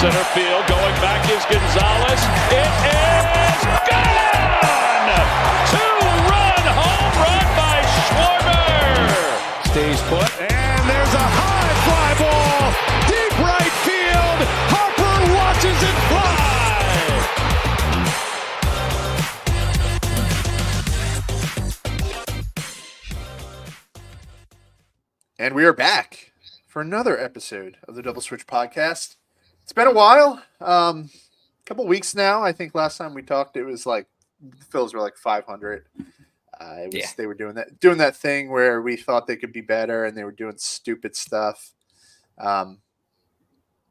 center field. Going back is Gonzalez. It is gone! Two-run home run by Schwarber. Stays put, and there's a high fly ball. Deep right field. Harper watches it fly. And we are back for another episode of the Double Switch podcast. It's been a while, couple weeks now. I think last time we talked, it was like the Phillies were like 500. They were doing that thing where we thought they could be better, and they were doing stupid stuff. I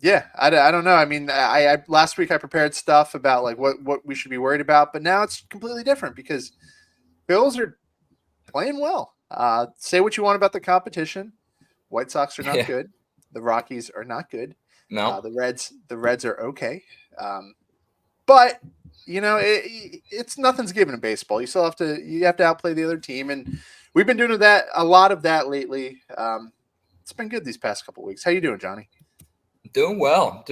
don't know. I mean, I last week I prepared stuff about like what we should be worried about, but now it's completely different because Phillies are playing well. Say what you want about the competition. White Sox are not good. The Rockies are not good. No, the Reds are okay. But you know, it's nothing's given in baseball. You have to outplay the other team, and we've been doing a lot of that lately. It's been good these past couple of weeks. How you doing, Johnny? Doing well.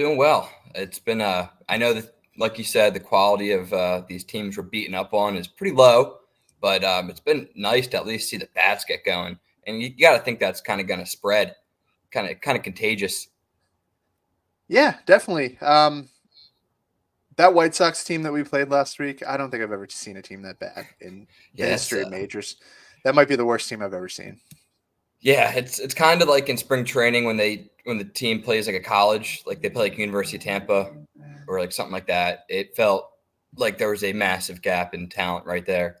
It's been I know that, like you said, the quality of these teams we're beating up on is pretty low, but it's been nice to at least see the bats get going. And you got to think that's kind of going to spread, kind of contagious. Yeah, definitely. That White Sox team that we played last week, I don't think I've ever seen a team that bad in the history of majors. That might be the worst team I've ever seen. Yeah, it's kind of like in spring training when the team plays like a college, like they play like University of Tampa or like something like that. It felt like there was a massive gap in talent right there.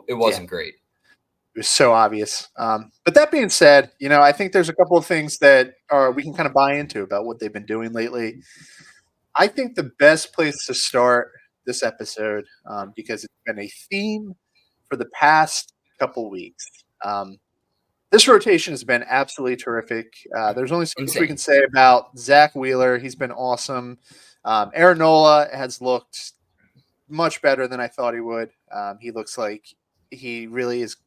It wasn't great. It was so obvious. But that being said, you know, I think there's a couple of things that we can kind of buy into about what they've been doing lately. I think the best place to start this episode, because it's been a theme for the past couple weeks. This rotation has been absolutely terrific. There's only so much we can say about Zach Wheeler. He's been awesome. Aaron Nola has looked much better than I thought he would. He looks like he really is.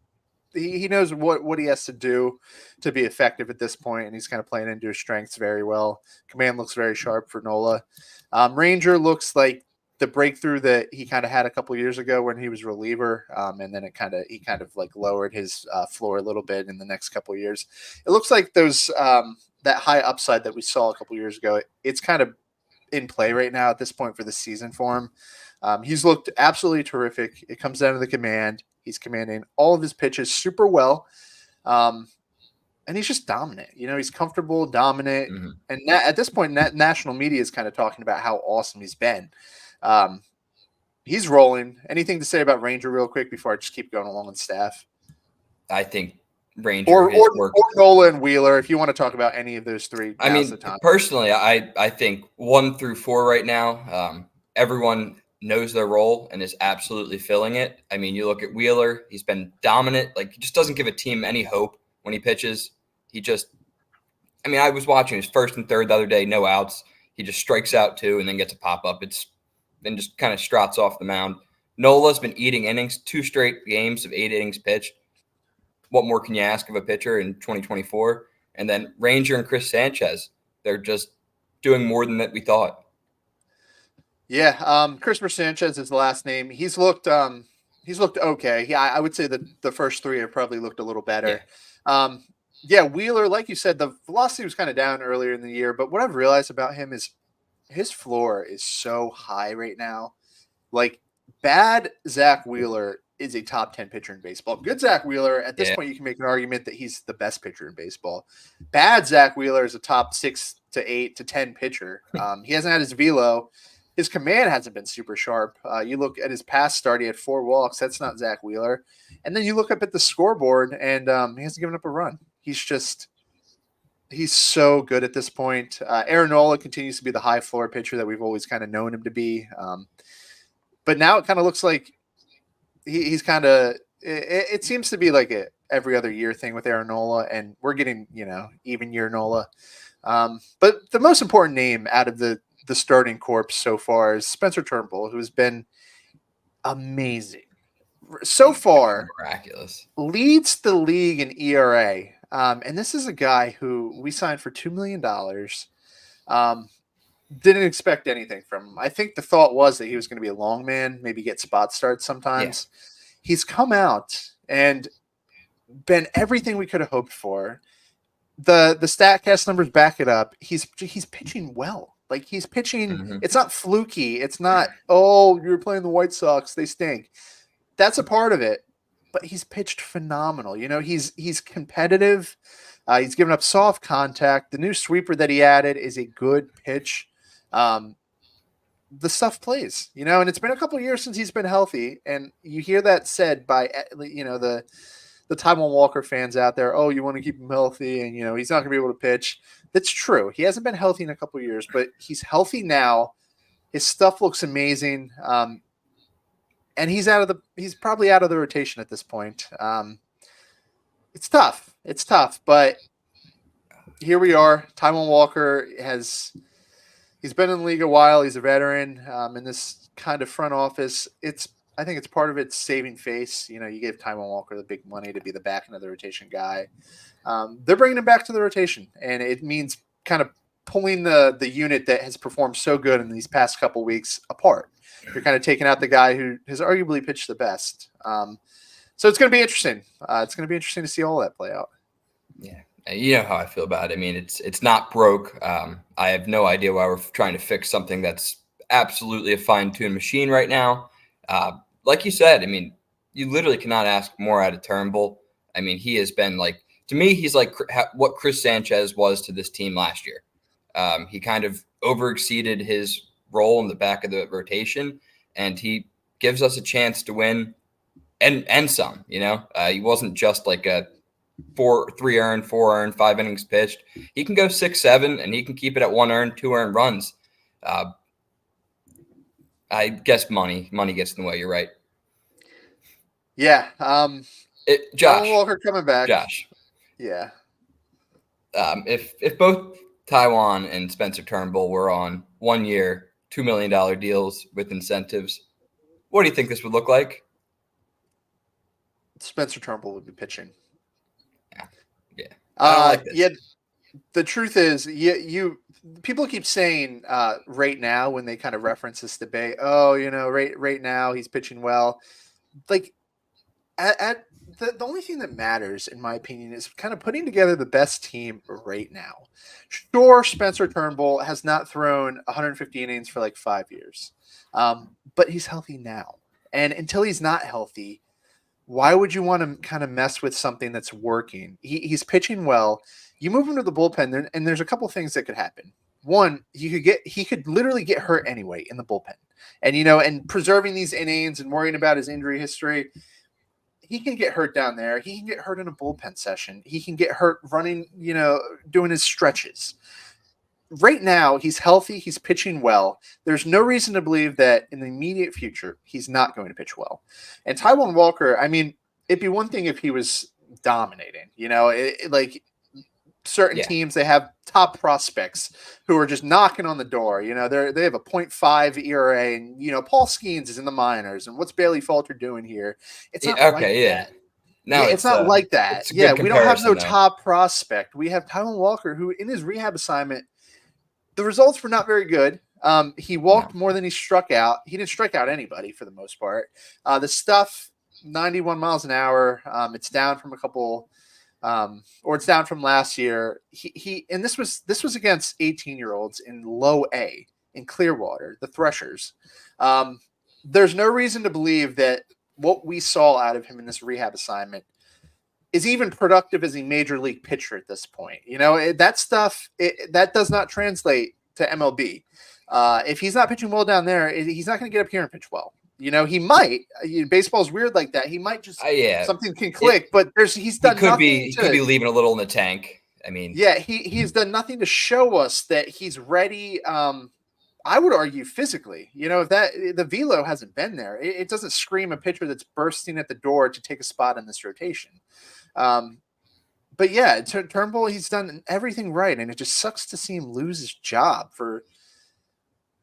He knows what he has to do to be effective at this point, and he's kind of playing into his strengths very well. Command looks very sharp for Nola. Ranger looks like the breakthrough that he kind of had a couple years ago when he was reliever, and then he kind of like lowered his floor a little bit in the next couple of years. It looks like those that high upside that we saw a couple years ago, it's kind of in play right now at this point for the season for him. He's looked absolutely terrific. It comes down to the command. He's commanding all of his pitches super well. And he's just dominant. You know, he's comfortable, dominant. Mm-hmm. And at this point, national media is kind of talking about how awesome he's been. He's rolling. Anything to say about Ranger real quick before I just keep going along with staff? I think Ranger or Nola and Wheeler, if you want to talk about any of those three. I mean, personally, I think 1 through 4 right now, everyone knows their role and is absolutely filling it. I mean, you look at Wheeler, he's been dominant. Like, he just doesn't give a team any hope when he pitches. I was watching his first and third the other day, no outs. He just strikes out 2 and then gets a pop-up. Then just kind of struts off the mound. Nola's been eating innings, 2 straight games of 8 innings pitched. What more can you ask of a pitcher in 2024? And then Ranger and Chris Sanchez, they're just doing more than that we thought. Yeah, Christopher Sanchez is the last name. He's looked okay. Yeah, I would say that the first 3 have probably looked a little better. Yeah. Wheeler, like you said, the velocity was kind of down earlier in the year, but what I've realized about him is his floor is so high right now. Like, bad Zach Wheeler is a top 10 pitcher in baseball. Good Zach Wheeler, at this point, you can make an argument that he's the best pitcher in baseball. Bad Zach Wheeler is a top 6 to 8 to 10 pitcher. He hasn't had his velo. His command hasn't been super sharp. You look at his past start, he had 4 walks. That's not Zach Wheeler. And then you look up at the scoreboard, and he hasn't given up a run. He's so good at this point. Aaron Nola continues to be the high floor pitcher that we've always kind of known him to be. But now it kind of looks like he's kind of – it seems to be like a every other year thing with Aaron Nola, and we're getting, even year Nola. But the most important name out of the starting corps so far is Spencer Turnbull, who's been amazing. So far, miraculous. Leads the league in ERA. And this is a guy who we signed for $2 million. didn't expect anything from him. I think the thought was that he was going to be a long man, maybe get spot starts sometimes. Yeah. He's come out and been everything we could have hoped for. The StatCast numbers back it up. He's pitching well. Like he's pitching. Mm-hmm. It's not fluky. It's not, oh, you're playing the White Sox, they stink. That's a part of it. But he's pitched phenomenal. You know, he's competitive. He's given up soft contact. The new sweeper that he added is a good pitch. The stuff plays, you know, and it's been a couple of years since he's been healthy. And you hear that said by, you know, the Taijuan Walker fans out there. Oh, you want to keep him healthy, and you know he's not going to be able to pitch. That's true. He hasn't been healthy in a couple of years, but he's healthy now. His stuff looks amazing, and he's probably out of the rotation at this point. It's tough. It's tough, but here we are. Taijuan Walker he's been in the league a while. He's a veteran in this kind of front office. I think it's part of its saving face. You know, you give Taijuan Walker the big money to be the back end of the rotation guy. They're bringing him back to the rotation, and it means kind of pulling the unit that has performed so good in these past couple weeks apart. You're kind of taking out the guy who has arguably pitched the best. So it's going to be interesting. It's going to be interesting to see all that play out. Yeah. You know how I feel about it. I mean, it's not broke. I have no idea why we're trying to fix something that's absolutely a fine-tuned machine right now. Like you said, I mean, you literally cannot ask more out of Turnbull. I mean, he has been like, to me, he's like what Chris Sanchez was to this team last year. He kind of overexceeded his role in the back of the rotation, and he gives us a chance to win and some, you know. He wasn't just like a 3 earned, 4 earned, 5 innings pitched. He can go 6, 7, and he can keep it at 1 earned, 2 earned runs. I guess money gets in the way. You're right. Yeah. Josh Walker coming back. Josh. Yeah. If both Taijuan and Spencer Turnbull were on 1 year, $2 million deals with incentives, what do you think this would look like? Spencer Turnbull would be pitching. Yeah. Yeah. The truth is, you people keep saying right now when they kind of reference this debate. Oh, you know, right now he's pitching well. Like the only thing that matters, in my opinion, is kind of putting together the best team right now. Sure, Spencer Turnbull has not thrown 150 innings for like 5 years, but he's healthy now. And until he's not healthy, why would you want to kind of mess with something that's working? He's pitching well. You move him to the bullpen, and there's a couple things that could happen. One, he could literally get hurt anyway in the bullpen, and you know, and preserving these innings and worrying about his injury history, he can get hurt down there. He can get hurt in a bullpen session. He can get hurt running, you know, doing his stretches. Right now, he's healthy. He's pitching well. There's no reason to believe that in the immediate future, he's not going to pitch well. And Taijuan Walker, I mean, it'd be one thing if he was dominating, you know, like certain teams, they have top prospects who are just knocking on the door. You know, they have a 0.5 ERA, and, you know, Paul Skeens is in the minors. And what's Bailey Falter doing here? It's not that. No, it's not like that. Yeah, we don't have no top prospect. We have Taijuan Walker, who in his rehab assignment, the results were not very good. He walked more than he struck out. He didn't strike out anybody for the most part. The stuff, 91 miles an hour. It's down from a couple, or it's down from last year. And this was against 18-year-olds in low A in Clearwater, the Threshers. There's no reason to believe that what we saw out of him in this rehab assignment is even productive as a major league pitcher at this point. You know, that stuff, that does not translate to MLB. If he's not pitching well down there, he's not going to get up here and pitch well. You know, he might. Baseball's weird like that. He might just something can click, but he's done nothing. He could be leaving a little in the tank. I mean, yeah, he's done nothing to show us that he's ready. I would argue physically, you know, if the velo hasn't been there, it doesn't scream a pitcher that's bursting at the door to take a spot in this rotation. But yeah, Turnbull, he's done everything right, and it just sucks to see him lose his job for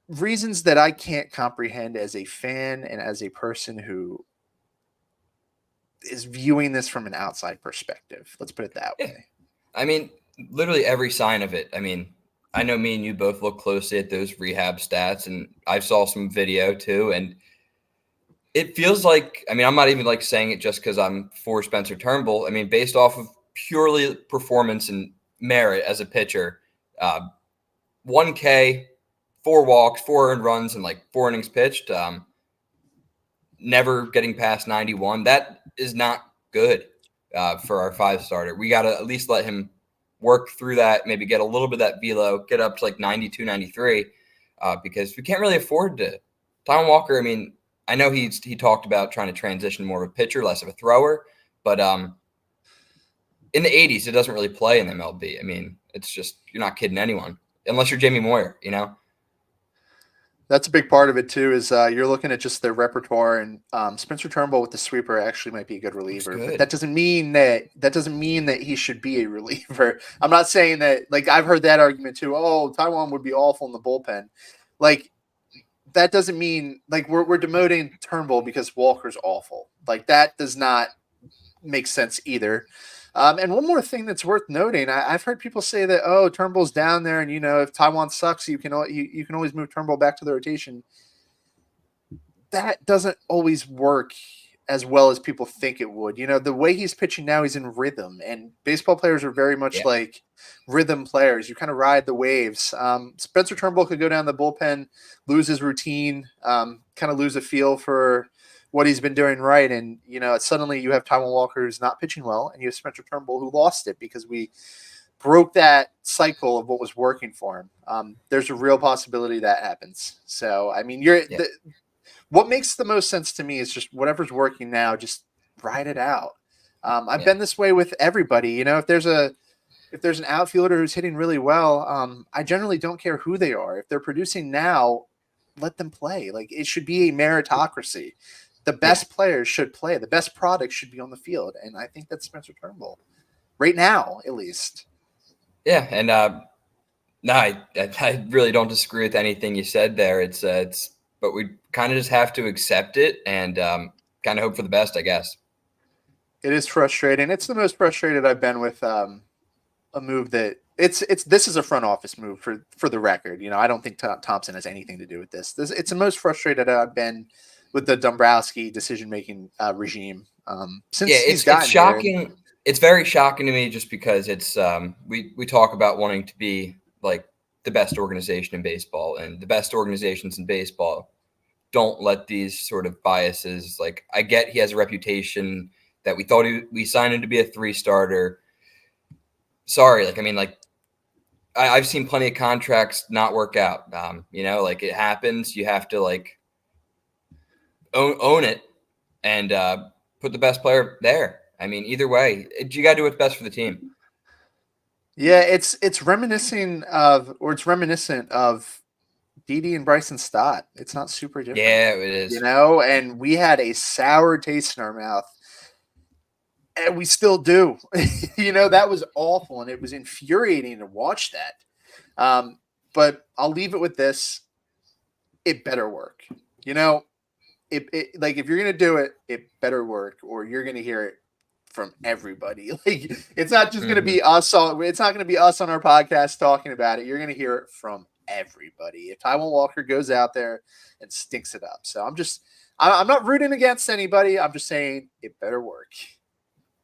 reasons that I can't comprehend as a fan and as a person who is viewing this from an outside perspective. Let's put it that way. I mean, literally every sign of it. I mean, I know me and you both look closely at those rehab stats, and I saw some video too, and it feels like, I mean, I'm not even like saying it just because I'm for Spencer Turnbull. I mean, based off of purely performance and merit as a pitcher, 1K, 4 walks, 4 earned runs, and like 4 innings pitched, never getting past 91. That is not good for our 5 starter. We got to at least let him work through that, maybe get a little bit of that velo, get up to like 92, 93, because we can't really afford to. Tom Walker, I mean, I know he talked about trying to transition more of a pitcher, less of a thrower, but in the 80s, it doesn't really play in MLB. I mean, it's just, you're not kidding anyone, unless you're Jamie Moyer, you know? That's a big part of it too. Is you're looking at just their repertoire, and Spencer Turnbull with the sweeper actually might be a good reliever. Good. But that doesn't mean that he should be a reliever. I'm not saying that. Like, I've heard that argument too. Oh, Taiwan would be awful in the bullpen. Like, that doesn't mean like we're demoting Turnbull because Walker's awful. Like, that does not make sense either. And one more thing that's worth noting, I've heard people say that, oh, Turnbull's down there, and if Taiwan sucks, you can always move Turnbull back to the rotation. That doesn't always work as well as people think it would. The way he's pitching now, he's in rhythm, and baseball players are very much like rhythm players. You kind of ride the waves. Spencer Turnbull could go down the bullpen, lose his routine, kind of lose a feel for what he's been doing right. And, suddenly you have Taiwan Walker who's not pitching well, and you have Spencer Turnbull who lost it because we broke that cycle of what was working for him. There's a real possibility that happens. So, I mean, what makes the most sense to me is just whatever's working now, just ride it out. I've been this way with everybody. If there's an outfielder who's hitting really well, I generally don't care who they are. If they're producing now, let them play. Like, it should be a meritocracy. The best players should play. The best product should be on the field. And I think that's Spencer Turnbull right now, at least. Yeah. And no, I really don't disagree with anything you said there. But we kind of just have to accept it and kind of hope for the best, I guess. It is frustrating. It's the most frustrated I've been with a move that this is a front office move for the record. I don't think Thompson has anything to do with this. It's the most frustrated I've been with the Dombrowski decision-making regime since he's gotten it's shocking. here. It's very shocking to me just because it's we talk about wanting to be like the best organization in baseball, and the best organizations in baseball don't let these sort of biases. Like, I get he has a reputation that we signed him to be a 3-starter. Sorry, I've seen plenty of contracts not work out. Like, it happens. You have to like own it and put the best player there. I mean, either way, you got to do what's best for the team. Yeah, it's reminiscent of Didi and Bryson Stott. It's not super different. Yeah, it is. And we had a sour taste in our mouth, and we still do. That was awful, and it was infuriating to watch that. But I'll leave it with this: it better work. It like, if you're gonna do it, it better work, or you're gonna hear it from everybody. Like, it's not just going to be us. It's not going to be us on our podcast talking about it. You're going to hear it from everybody. If Taiwan Walker goes out there and stinks it up. So I'm not rooting against anybody. I'm just saying it better work.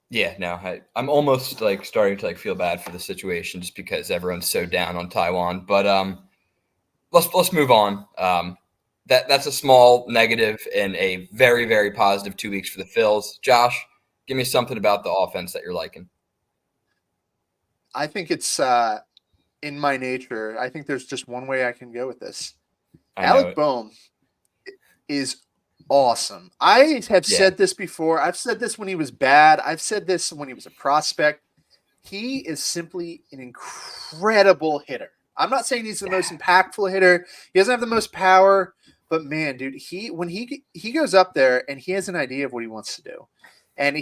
Yeah, no, I'm almost like starting to like feel bad for the situation just because everyone's so down on Taiwan. But let's move on. That's a small negative and a very, very positive 2 weeks for the Phils. Josh, give me something about the offense that you're liking. I think it's in my nature. I think there's just one way I can go with this. Alec Bohm is awesome. I have said this before. I've said this when he was bad. I've said this when he was a prospect. He is simply an incredible hitter. I'm not saying he's the most impactful hitter. He doesn't have the most power, but man, dude, when he goes up there and he has an idea of what he wants to do. And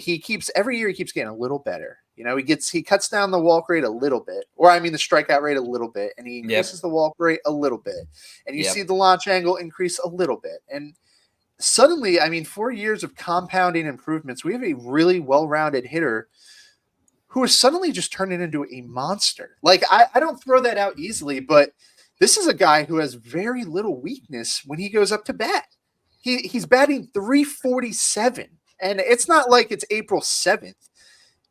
every year he keeps getting a little better. He cuts down the walk rate a little bit, the strikeout rate a little bit, and he increases the walk rate a little bit. And you see the launch angle increase a little bit. And suddenly, 4 years of compounding improvements, we have a really well-rounded hitter who is suddenly just turning into a monster. Like, I don't throw that out easily, but this is a guy who has very little weakness when he goes up to bat. He's batting 347, and it's not like it's April 7th.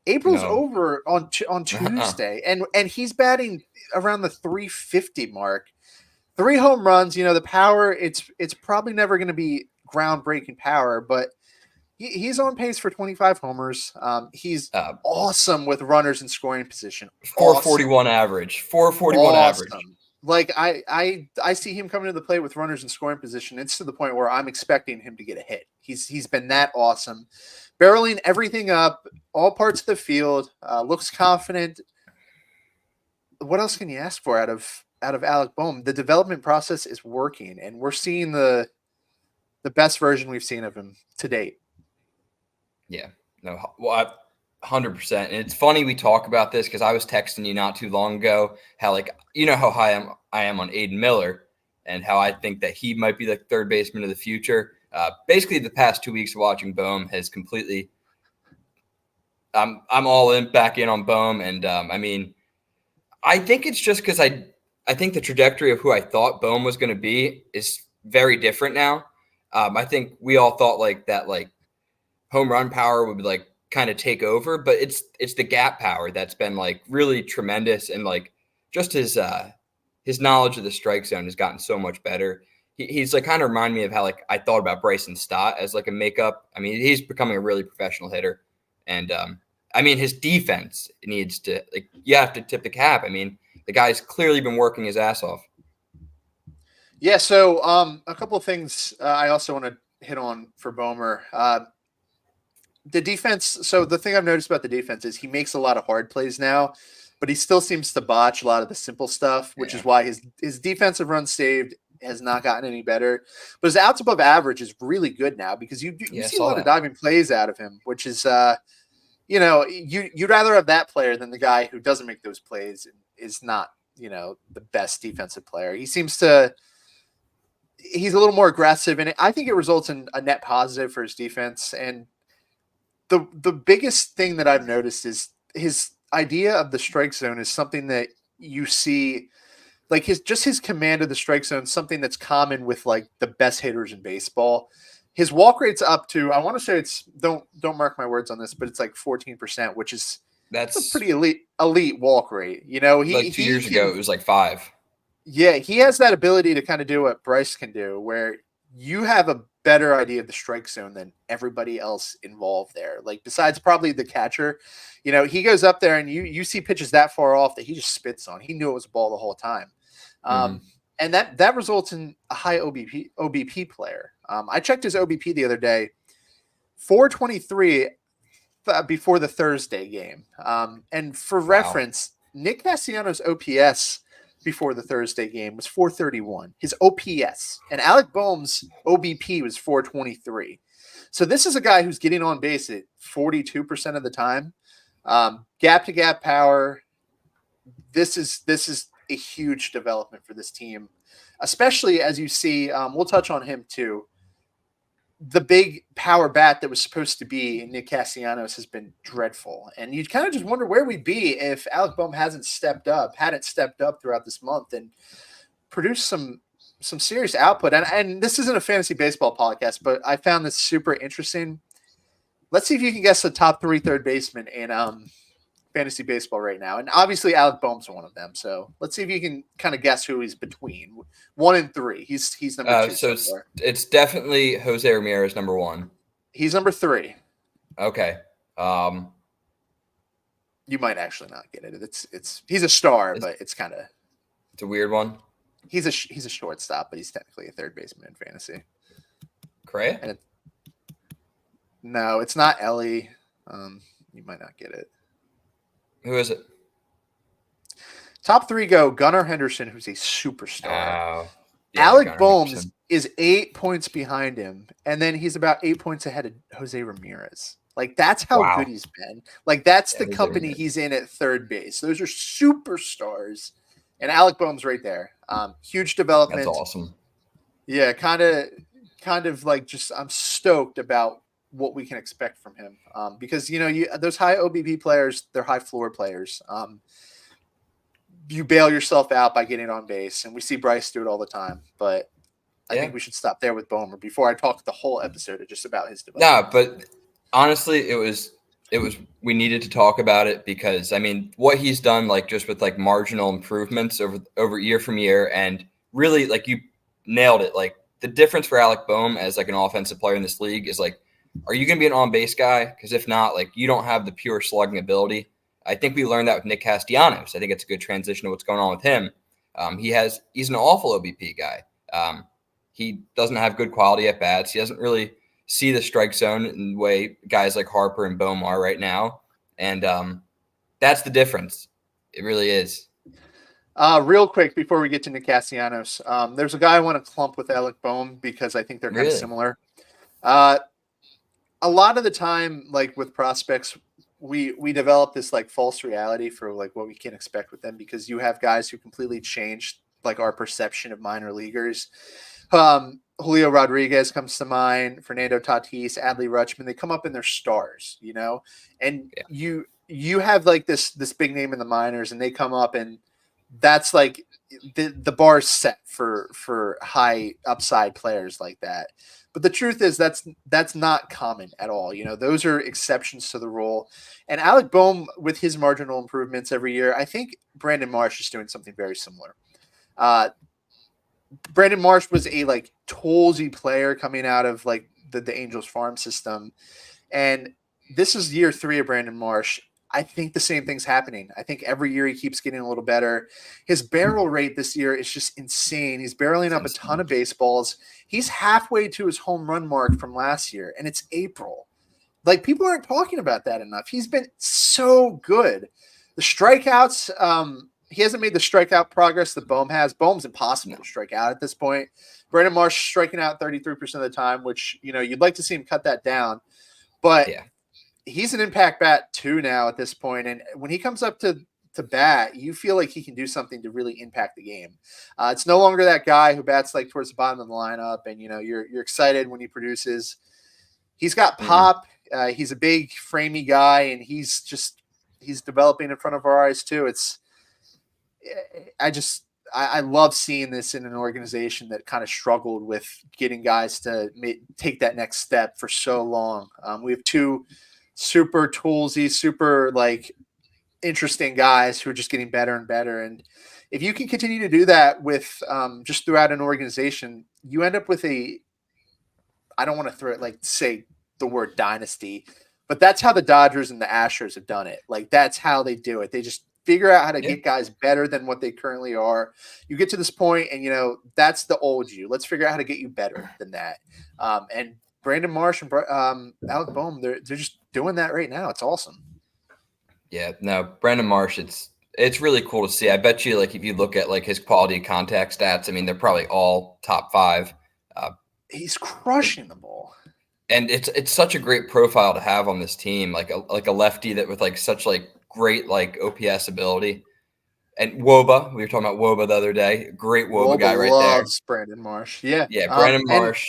April's over on Tuesday, and he's batting around the 350 mark. 3 home runs. The power. It's probably never going to be groundbreaking power, but he's on pace for 25 homers. He's awesome with runners in scoring position. 441 average. 441 average. Like I see him coming to the plate with runners in scoring position. It's to the point where I'm expecting him to get a hit. He's been that awesome, barreling everything up, all parts of the field. Looks confident. What else can you ask for out of Alec Bohm? The development process is working, and we're seeing the best version we've seen of him to date. Yeah, no, well, 100%. And it's funny we talk about this because I was texting you not too long ago how, like, how high I am on Aiden Miller and how I think that he might be the third baseman of the future. Basically, the past 2 weeks of watching Bohm has completely. I'm all back in on Bohm, and I think it's just because I think the trajectory of who I thought Bohm was going to be is very different now. I think we all thought that home run power would kind of take over, but it's the gap power that's been really tremendous, and just his knowledge of the strike zone has gotten so much better. He's kind of remind me of how I thought about Bryson Stott as a makeup. I mean, he's becoming a really professional hitter, and his defense needs to you have to tip the cap. I mean, the guy's clearly been working his ass off. Yeah. So a couple of things I also want to hit on for Bomer. The defense. So the thing I've noticed about the defense is he makes a lot of hard plays now, but he still seems to botch a lot of the simple stuff, which is why his defensive runs saved has not gotten any better. But his outs above average is really good now because you see a lot of diving plays out of him, which is you'd rather have that player than the guy who doesn't make those plays and is not the best defensive player. He's a little more aggressive, and I think it results in a net positive for his defense. And the biggest thing that I've noticed is his idea of the strike zone is something that you see, his command of the strike zone, something that's common with the best hitters in baseball. His walk rate's up to, I want to say it's don't mark my words on this, but it's 14%, which is that's a pretty elite walk rate. 2 years ago it was 5. Yeah, he has that ability to kind of do what Bryce can do, where you have a better idea of the strike zone than everybody else involved there. Besides probably the catcher, he goes up there and you see pitches that far off that he just spits on. He knew it was a ball the whole time. And that results in a high OBP player. I checked his OBP the other day, 423 before the Thursday game. And for reference, Nick Castellanos' OPS before the Thursday game was 431, his OPS, and Alec Bohm's OBP was 423. So this is a guy who's getting on base at 42% of the time. Gap to gap power. This is a huge development for this team, especially as you see, we'll touch on him too. The big power bat that was supposed to be Nick Castellanos has been dreadful. And you kind of just wonder where we'd be if Alec Bohm hadn't stepped up throughout this month and produced some serious output. And this isn't a fantasy baseball podcast, but I found this super interesting. Let's see if you can guess the top 3 third basemen in fantasy baseball right now. And obviously Alec Bohm's one of them. So let's see if you can kind of guess who he's between 1 and 3. He's number 2. So it's definitely Jose Ramirez, number 1. He's number 3. Okay. You might actually not get it. He's a star, but it's a weird one. He's a shortstop, but he's technically a third baseman in fantasy. Correa? No, it's not Ellie. You might not get it. Who is it? Top 3 go Gunnar Henderson, who's a superstar. Yeah, Alec Bohm is 8 points behind him, and then he's about 8 points ahead of Jose Ramirez. That's how good he's been. That's the company he's in at third base. Those are superstars, and Alec Bohm's right there. Huge development. That's awesome. Yeah, kind of just I'm stoked about what we can expect from him. Because, those high OBP players, they're high floor players. You bail yourself out by getting on base, and we see Bryce do it all the time. But I think we should stop there with Bomer before I talk the whole episode just about his development. Nah, but honestly, it was we needed to talk about it because I mean what he's done like just with like marginal improvements over year from year, and really like you nailed it. Like the difference for Alec Boehm as like an offensive player in this league is like, are you going to be an on base guy? Because if not, like you don't have the pure slugging ability. I think we learned that with Nick Castellanos. I think it's a good transition to what's going on with him. He's an awful OBP guy. He doesn't have good quality at bats. He doesn't really see the strike zone in the way guys like Harper and Boehm are right now. And that's the difference. It really is. Real quick before we get to Nick Castellanos, there's a guy I want to clump with Alec Boehm because I think they're kind of similar. A lot of the time, like with prospects, we develop this like false reality for like what we can expect with them because you have guys who completely changed like our perception of minor leaguers. Julio Rodriguez comes to mind, Fernando Tatis, Adley Rutschman. They come up in their stars, and you have like this big name in the minors, and they come up, and that's like the bar is set for high upside players like that. But the truth is that's not common at all. Those are exceptions to the rule. And Alec Boehm, with his marginal improvements every year, I think Brandon Marsh is doing something very similar. Brandon Marsh was a like toolsy player coming out of like the Angels farm system. And this is year 3 of Brandon Marsh. I think the same thing's happening. I think every year he keeps getting a little better. His barrel rate this year is just insane. He's barreling up a ton of baseballs. He's halfway to his home run mark from last year, and it's April. Like, people aren't talking about that enough. He's been so good. The strikeouts, he hasn't made the strikeout progress that Boehm has. Boehm's impossible to strike out at this point. Brandon Marsh striking out 33% of the time, which, you'd like to see him cut that down. But he's an impact bat too now at this point. And when he comes up to bat, you feel like he can do something to really impact the game. It's no longer that guy who bats like towards the bottom of the lineup and, you're excited when he produces. He's got pop. He's a big framey guy, and he's developing in front of our eyes too. I love seeing this in an organization that kind of struggled with getting guys to take that next step for so long. We have 2 super toolsy, super like interesting guys who are just getting better and better. And if you can continue to do that with just throughout an organization, you end up with I don't want to say the word dynasty, but that's how the Dodgers and the Astros have done it. Like, that's how they do it. They just figure out how to get guys better than what they currently are. You get to this point and, that's the old you. Let's figure out how to get you better than that. And Brandon Marsh and Alec Boehm, they're just doing that right now. It's awesome. Yeah, no, Brandon Marsh, it's really cool to see. I bet you, like, if you look at like his quality contact stats, I mean, they're probably all top 5. He's crushing the ball. And it's such a great profile to have on this team, like a lefty that with like such like great like OPS ability. And Woba, we were talking about Woba the other day. Great Woba guy right there. Loves Brandon Marsh. Yeah. Yeah, Brandon Marsh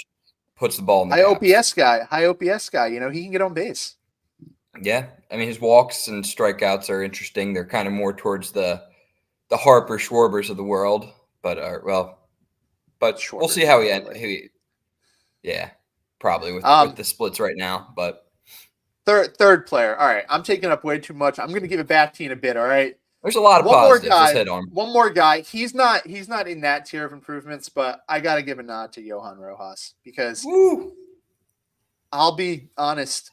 puts the ball in the high OPS guy. He can get on base. Yeah. I mean, his walks and strikeouts are interesting. They're kind of more towards the Harper Schwarbers of the world, but Schwarber, we'll see how he ends. Yeah, probably with the splits right now, but third player. All right, I'm taking up way too much. I'm going to give it back to you in a bit. All right. There's a lot of positives. Let's hit on one more guy. He's not in that tier of improvements, but I got to give a nod to Johan Rojas because I'll be honest,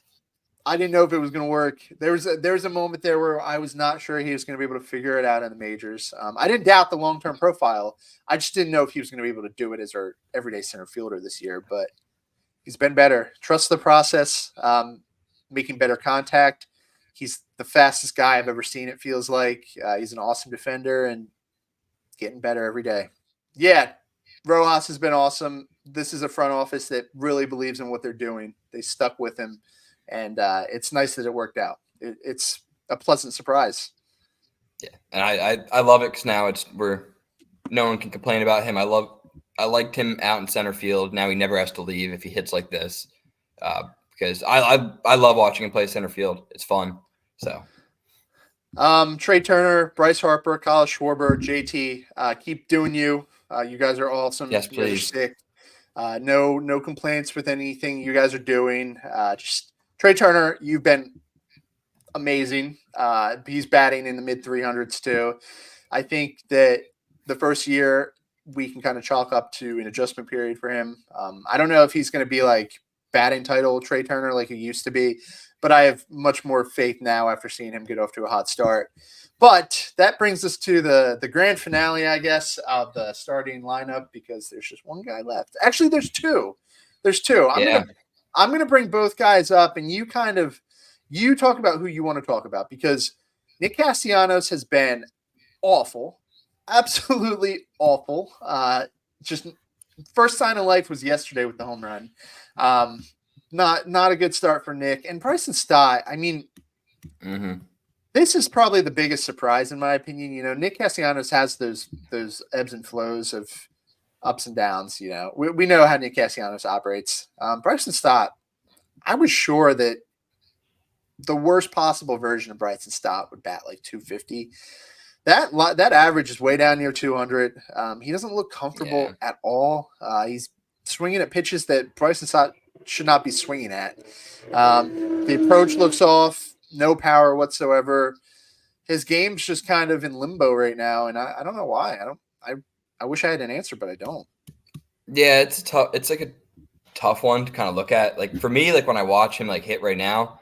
I didn't know if it was going to work. There was a moment there where I was not sure he was going to be able to figure it out in the majors. I didn't doubt the long-term profile. I just didn't know if he was going to be able to do it as our everyday center fielder this year, but he's been better. Trust the process, making better contact. He's the fastest guy I've ever seen, it feels like. He's an awesome defender and getting better every day. Yeah, Rojas has been awesome. This is a front office that really believes in what they're doing. They stuck with him, and it's nice that it worked out. It's a pleasant surprise. Yeah, and I love it because now no one can complain about him. I liked him out in center field. Now he never has to leave if he hits like this. because I love watching him play center field. It's fun. So. Trey Turner, Bryce Harper, Kyle Schwarber, JT, keep doing you. You guys are awesome. Yes, You guys are please. sick. No complaints with anything you guys are doing. Just Trey Turner, you've been amazing. He's batting in the mid 300s too. I think that the first year we can kind of chalk up to an adjustment period for him. I don't know if he's going to be like batting title Trey Turner like he used to be, but I have much more faith now after seeing him get off to a hot start. But that brings us to the grand finale, I guess, of the starting lineup because there's just one guy left. Actually, there's two. I'm gonna bring both guys up, and you talk about who you want to talk about because Nick Castellanos has been awful, absolutely awful. Just first sign of life was yesterday with the home run. Not a good start for Nick and Bryson Stott. I mean, this is probably the biggest surprise in my opinion. You know, Nick Castellanos has those ebbs and flows of ups and downs. You know, we know how Nick Castellanos operates. Bryson Stott, I was sure that the worst possible version of Bryson Stott would bat like 250. That average is way down near 200. He doesn't look comfortable at all. He's swinging at pitches that Bryson Stott should not be swinging at. The approach looks off, no power whatsoever. His game's just kind of in limbo right now, and I don't know why. I wish I had an answer, but I don't. Yeah, it's tough. It's like a tough one to kind of look at. Like for me, like when I watch him like hit right now,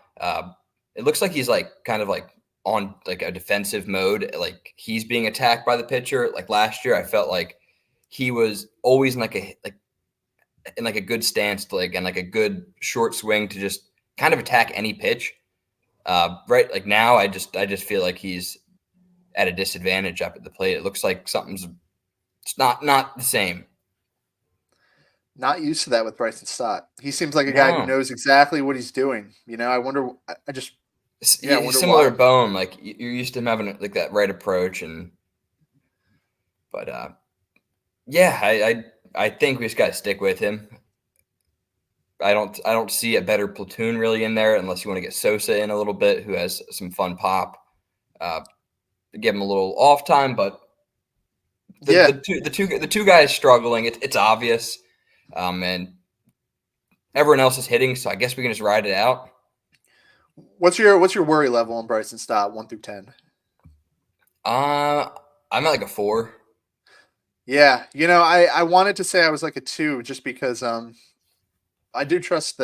it looks like he's like kind of like on like a defensive mode. Like he's being attacked by the pitcher. Like last year, I felt like he was always in like a good stance to and like a good short swing to just kind of attack any pitch. Right. Like now I just feel like he's at a disadvantage up at the plate. It looks like it's not the same. Not used to that with Bryson Stott. He seems like a guy who knows exactly what he's doing. You know, I wonder. I wonder similar why. to Bone. Like you're used to him having like that right approach, but I think we just got to stick with him. I don't see a better platoon really in there unless you want to get Sosa in a little bit, who has some fun pop. Give him a little off time, but the two guys struggling. It's obvious. And everyone else is hitting, so I guess we can just ride it out. What's your worry level on Bryson Stott, 1 through 10? I'm at like a 4. Yeah, you know, I wanted to say I was like a 2 just because I do trust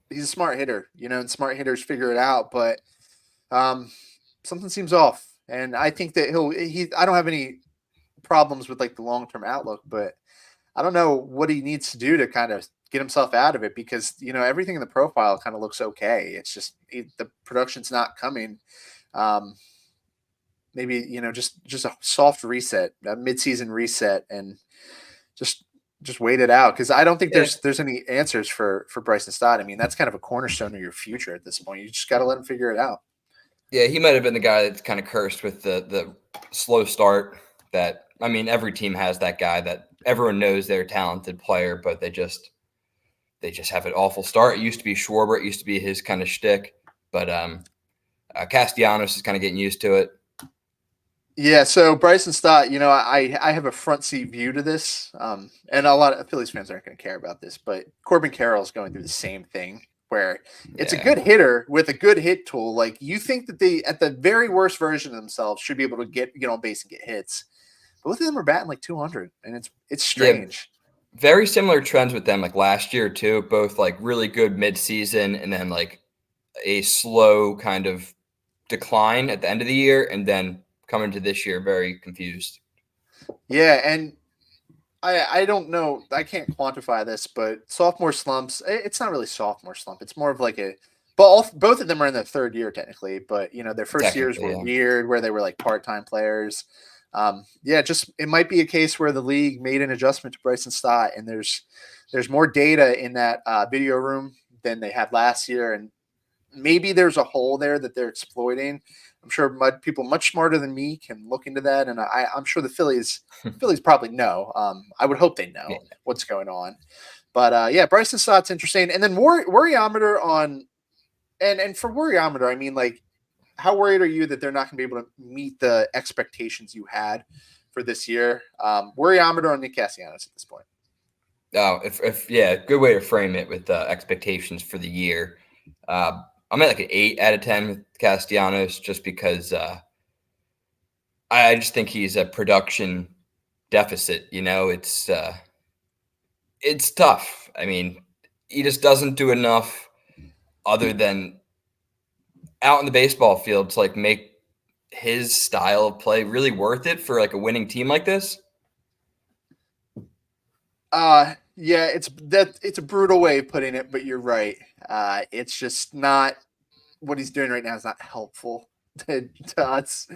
he's a smart hitter, you know, and smart hitters figure it out, but something seems off, and I think that I don't have any problems with like the long-term outlook, but I don't know what he needs to do to kind of get himself out of it because, you know, everything in the profile kind of looks okay. It's just the production's not coming. Maybe, you know, just a soft reset, a midseason reset, and just wait it out because I don't think there's any answers for Bryson Stott. I mean, that's kind of a cornerstone of your future at this point. You just got to let him figure it out. Yeah, he might have been the guy that's kind of cursed with the slow start. That I mean, every team has that guy that everyone knows they're a talented player, but they just have an awful start. It used to be Schwarber. It used to be his kind of shtick, but Castellanos is kind of getting used to it. Yeah, so Bryson Stott, you know, I have a front seat view to this, and a lot of Phillies fans aren't going to care about this, but Corbin Carroll's going through the same thing where it's a good hitter with a good hit tool. Like you think that they, at the very worst version of themselves, should be able to get on base and get hits. Both of them are batting like 200, and it's strange. Yeah, very similar trends with them, like last year too. Both like really good mid-season, and then like a slow kind of decline at the end of the year, and then coming to this year very confused. Yeah, and I don't know. I can't quantify this, but sophomore slumps. It's not really sophomore slump. It's more of like both of them are in their third year technically, but you know their first years were weird, where they were like part-time players. It might be a case where the league made an adjustment to Bryson Stott, and there's more data in that video room than they had last year, and maybe there's a hole there that they're exploiting. I'm sure people much smarter than me can look into that, and I'm sure the Phillies probably know. I would hope they know what's going on, But yeah, Bryson Stott's interesting. And then worryometer on and for worryometer, I mean, like, how worried are you that they're not going to be able to meet the expectations you had for this year? Worryometer on Nick Castellanos at this point. Oh, if yeah, good way to frame it with expectations for the year. I'm at like an 8 out of 10 with Castellanos, just because I just think he's a production deficit. It's tough. I mean, he just doesn't do enough other than out in the baseball field to like make his style of play really worth it for like a winning team like this. Yeah, it's a brutal way of putting it, but you're right. It's just not what he's doing right now is not helpful to us.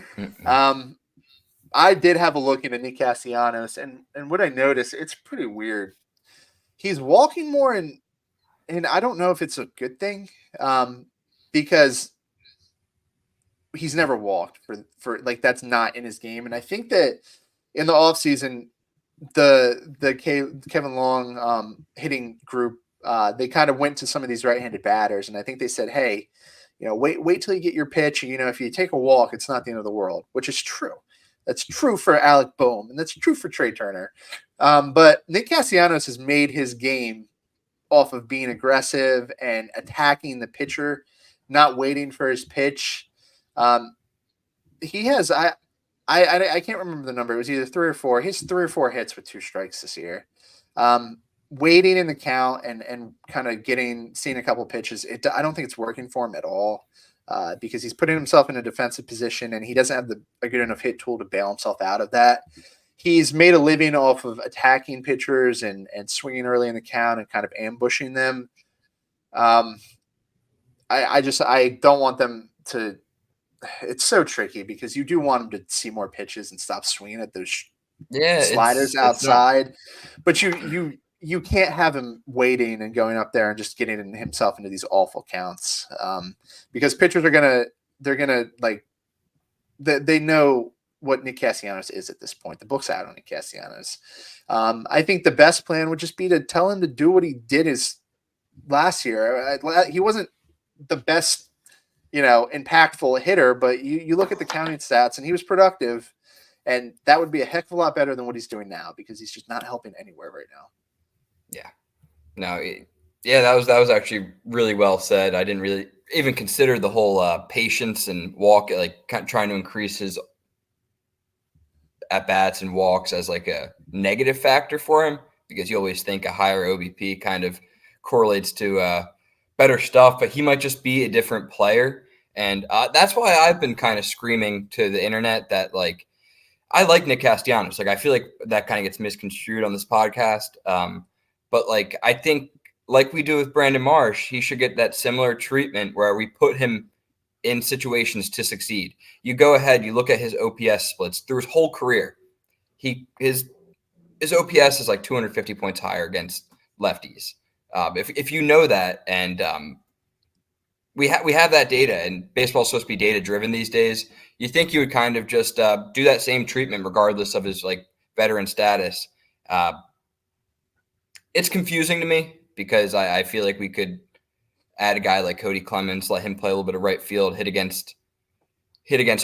I did have a look into Nick Castellanos, and what I noticed, it's pretty weird. He's walking more, and I don't know if it's a good thing, because he's never walked for like, that's not in his game. And I think that in the offseason, Kevin Long hitting group, they kind of went to some of these right-handed batters, and I think they said, hey, wait till you get your pitch. If you take a walk, it's not the end of the world, which is true. That's true for Alec Boehm, and that's true for Trey Turner. But Nick Castellanos has made his game off of being aggressive and attacking the pitcher, not waiting for his pitch. He has I can't remember the number. It was either 3 or 4. He has 3 or 4 hits with 2 strikes this year. Waiting in the count and kind of seeing a couple pitches. I don't think it's working for him at all, because he's putting himself in a defensive position and he doesn't have a good enough hit tool to bail himself out of that. He's made a living off of attacking pitchers and swinging early in the count and kind of ambushing them. I don't want them to. It's so tricky because you do want them to see more pitches and stop swinging at those sliders outside, but you can't have him waiting and going up there and just getting himself into these awful counts, because pitchers they're gonna like they know what Nick Castellanos is at this point. The book's out on Nick Castellanos. I think the best plan would just be to tell him to do what he did his last year. He wasn't the best, impactful hitter, but you look at the counting stats and he was productive, and that would be a heck of a lot better than what he's doing now, because he's just not helping anywhere right now. Yeah. No. That was actually really well said. I didn't really even consider the whole patience and walk, like kind of trying to increase his at bats and walks as like a negative factor for him, because you always think a higher OBP kind of correlates to better stuff, but he might just be a different player. And that's why I've been kind of screaming to the internet that, like, I like Nick Castellanos. Like, I feel like that kind of gets misconstrued on this podcast. But like, I think like we do with Brandon Marsh, he should get that similar treatment where we put him in situations to succeed. You go ahead, you look at his OPS splits through his whole career. His OPS is like 250 points higher against lefties. If you know that, and we have that data, and baseball is supposed to be data driven these days, you think you would kind of just do that same treatment regardless of his like veteran status. It's confusing to me because I feel like we could add a guy like Cody Clemens, let him play a little bit of right field, hit against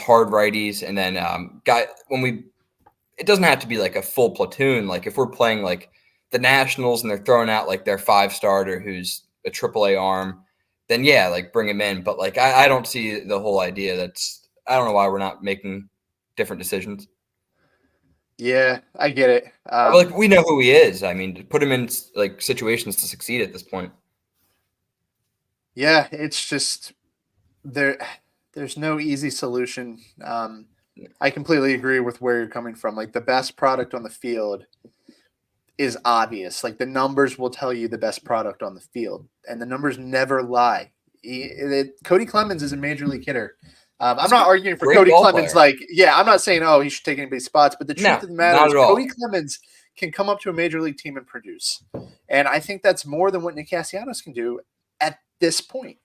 hard righties, and then it doesn't have to be like a full platoon. Like if we're playing like the Nationals and they're throwing out like their 5-starter who's a AAA arm, then yeah, like bring him in. But like I don't see the whole idea. I don't know why we're not making different decisions. Yeah, I get it. Like we know who he is. I mean, put him in like situations to succeed at this point. Yeah, it's just there's no easy solution. I completely agree with where you're coming from. Like the best product on the field is obvious. Like the numbers will tell you the best product on the field, and the numbers never lie. Cody Clemens is a major league hitter. I'm not arguing for Cody Clemens. Player. I'm not saying, he should take anybody's spots, but the truth of the matter is Cody Clemens can come up to a major league team and produce. And I think that's more than what Nick Castellanos can do at this point.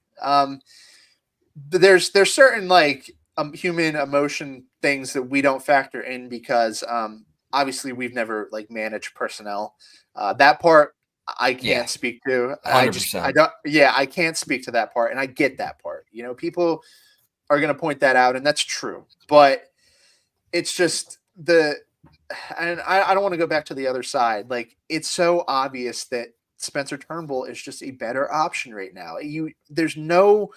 There's certain like human emotion things that we don't factor in because obviously we've never like managed personnel. That part I can't speak to. I 100%. don't. Yeah, I can't speak to that part, and I get that part. People are going to point that out, and that's true. But it's just and I don't want to go back to the other side. Like, it's so obvious that Spencer Turnbull is just a better option right now. There's no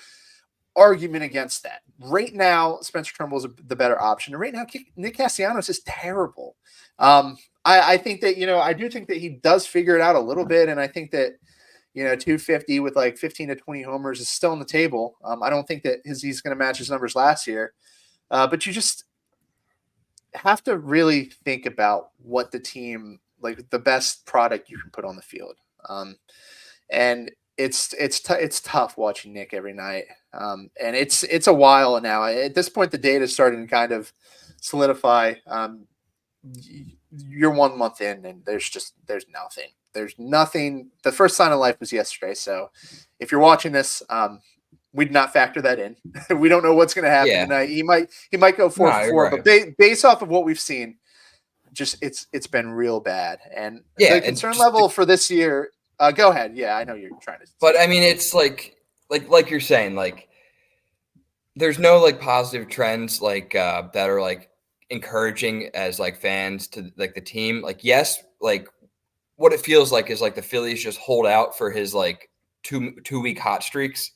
argument against that. Right now, Spencer Turnbull is the better option. And right now, Nick Castellanos is terrible. I think that, I do think that he does figure it out a little bit. And I think that, 250 with like 15 to 20 homers is still on the table. I don't think that he's going to match his numbers last year. But you just have to really think about what the team, like the best product you can put on the field. And it's tough watching Nick every night. And it's a while now. At this point, the data is starting to kind of solidify. You're 1 month in, and there's nothing. There's nothing. The first sign of life was yesterday. So if you're watching this, we did not factor that in. We don't know what's going to happen tonight. He might go 4 for 4, right. but based off of what we've seen, just it's been real bad. And the concern level for this year. Go ahead. Yeah, I know you're trying to. But I mean, it's like you're saying, like there's no like positive trends like that are like encouraging as like fans to like the team. Like, yes, like what it feels like is like the Phillies just hold out for his like two-week hot streaks.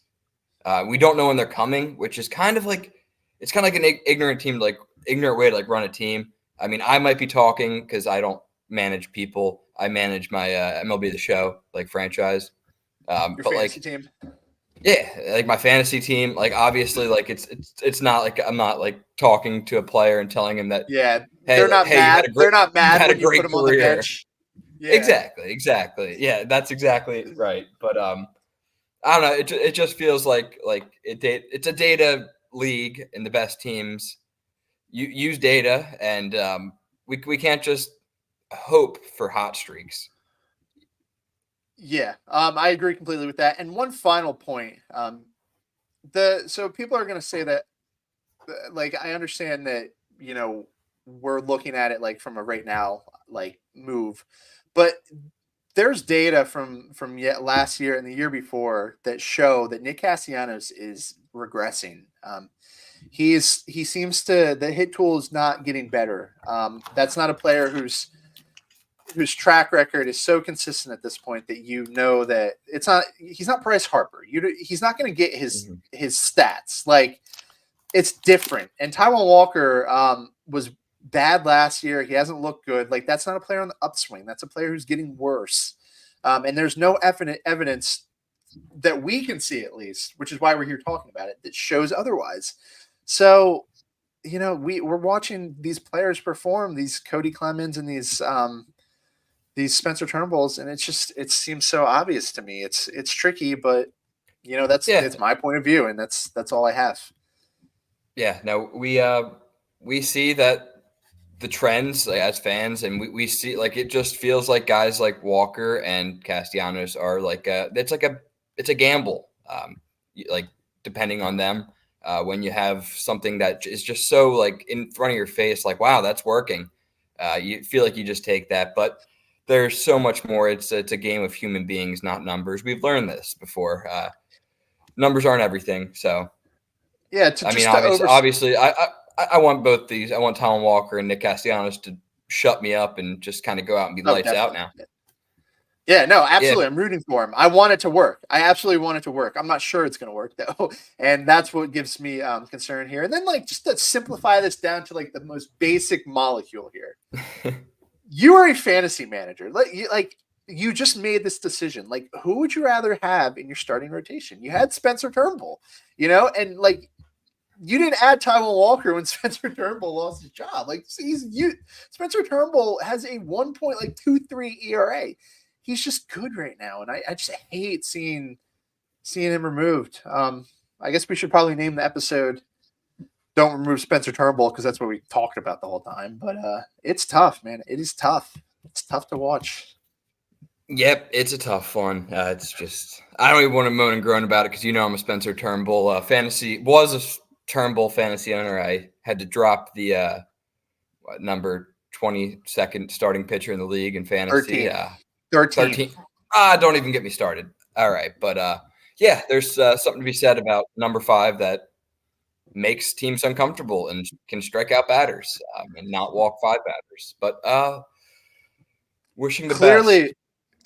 We don't know when they're coming, which is kind of like an ignorant way to like run a team. I mean, I might be talking because I don't manage people. I manage my MLB The Show like franchise. Your but fantasy like team. Yeah, like my fantasy team. Like obviously, like it's not like I'm not like talking to a player and telling him that. Yeah, hey, they're not mad. They're not mad when you put them on the bench. Yeah. Exactly. Yeah, that's exactly right. But I don't know. It just feels like it's a data league, and the best teams use data, and we can't just hope for hot streaks. Yeah, I agree completely with that. And one final point, so people are going to say that, like, I understand that we're looking at it like from a right now like move, but there's data from yet last year and the year before that show that Nick Castellanos is regressing. He seems to, the hit tool is not getting better. That's not a player whose track record is so consistent at this point that that he's not Bryce Harper. He's not going to get his stats. Like, it's different. And Taijuan Walker was bad last year. He hasn't looked good. Like, that's not a player on the upswing. That's a player who's getting worse. And there's no evidence that we can see, at least, which is why we're here talking about it, that shows otherwise. So, we're watching these players perform, these Cody Clemens and these Spencer Turnbulls, and it seems so obvious to me. It's tricky, but it's my point of view, and that's all I have. Yeah, no, we see that the trends like, as fans, and we see like it just feels like guys like Walker and Castellanos are like it's a gamble. Like depending on them, when you have something that is just so like in front of your face, like wow, that's working. You feel like you just take that, but there's so much more. It's a game of human beings, not numbers. We've learned this before. Numbers aren't everything. So, yeah. Obviously, I want both these. I want Taijuan Walker and Nick Castellanos to shut me up and just kind of go out and be lights out now. Yeah, no, absolutely. Yeah. I'm rooting for him. I want it to work. I absolutely want it to work. I'm not sure it's going to work though, and that's what gives me concern here. And then, like, just to simplify this down to like the most basic molecule here. You are a fantasy manager. You just made this decision. Like, who would you rather have in your starting rotation? You had Spencer Turnbull, and like you didn't add Taijuan Walker when Spencer Turnbull lost his job. Like, Spencer Turnbull has a 1.23 ERA. He's just good right now, and I just hate seeing him removed. I guess we should probably name the episode "Don't Remove Spencer Turnbull" because that's what we talked about the whole time. But it's tough, man. It is tough. It's tough to watch. Yep, it's a tough one. It's just I don't even want to moan and groan about it because I'm a Spencer Turnbull was a Turnbull fantasy owner. I had to drop the number 22nd starting pitcher in the league in fantasy. 13. Don't even get me started. All right. But yeah, there's something to be said about number 5 that makes teams uncomfortable and can strike out batters and not walk 5 batters. But wishing the best.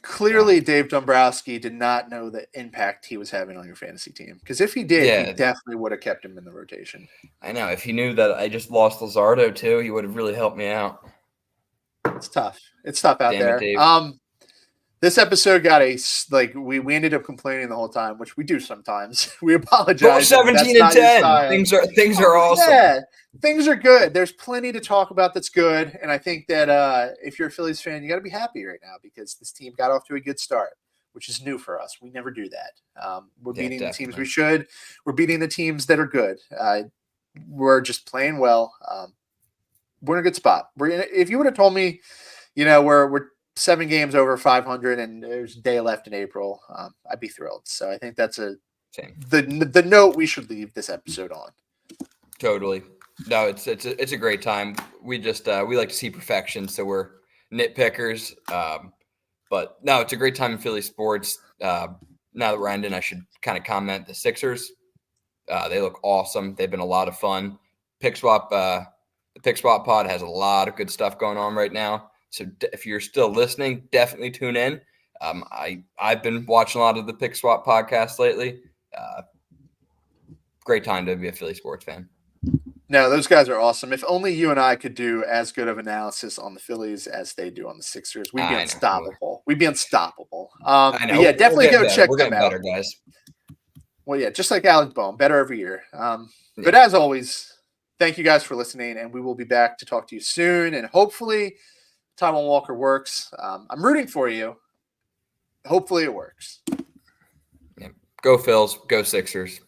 Clearly, Dave Dombrowski did not know the impact he was having on your fantasy team. Because if he did, he definitely would have kept him in the rotation. I know. If he knew that I just lost Luzardo too, he would have really helped me out. It's tough. It's tough out there. Dave. This episode got we ended up complaining the whole time, which we do sometimes. We apologize. 17 and 10. Things are awesome. Yeah, things are good. There's plenty to talk about that's good, and I think that if you're a Phillies fan, you got to be happy right now because this team got off to a good start, which is new for us. We never do that. We're beating the teams we should. We're beating the teams that are good. We're just playing well. We're in a good spot. If you would have told me, we're 7 games over 500 and there's a day left in April, I'd be thrilled. So I think that's the note we should leave this episode on. Totally. No, it's a great time. We just we like to see perfection, so we're nitpickers. But no, it's a great time in Philly sports. Now that we're ending, I should kind of comment the Sixers. They look awesome. They've been a lot of fun. The Pick Swap Pod has a lot of good stuff going on right now. So if you're still listening, definitely tune in. I've been watching a lot of the Pick Swap podcast lately. Great time to be a Philly sports fan. No, those guys are awesome. If only you and I could do as good of analysis on the Phillies as they do on the Sixers, we'd be unstoppable. We'd be unstoppable. I know. Yeah, definitely go check them out. We're getting better, guys. Well, yeah, just like Alex Bohm, better every year. But as always, thank you guys for listening, and we will be back to talk to you soon, and hopefully Taiwan Walker works. I'm rooting for you. Hopefully it works. Yeah. Go Phils. Go Sixers.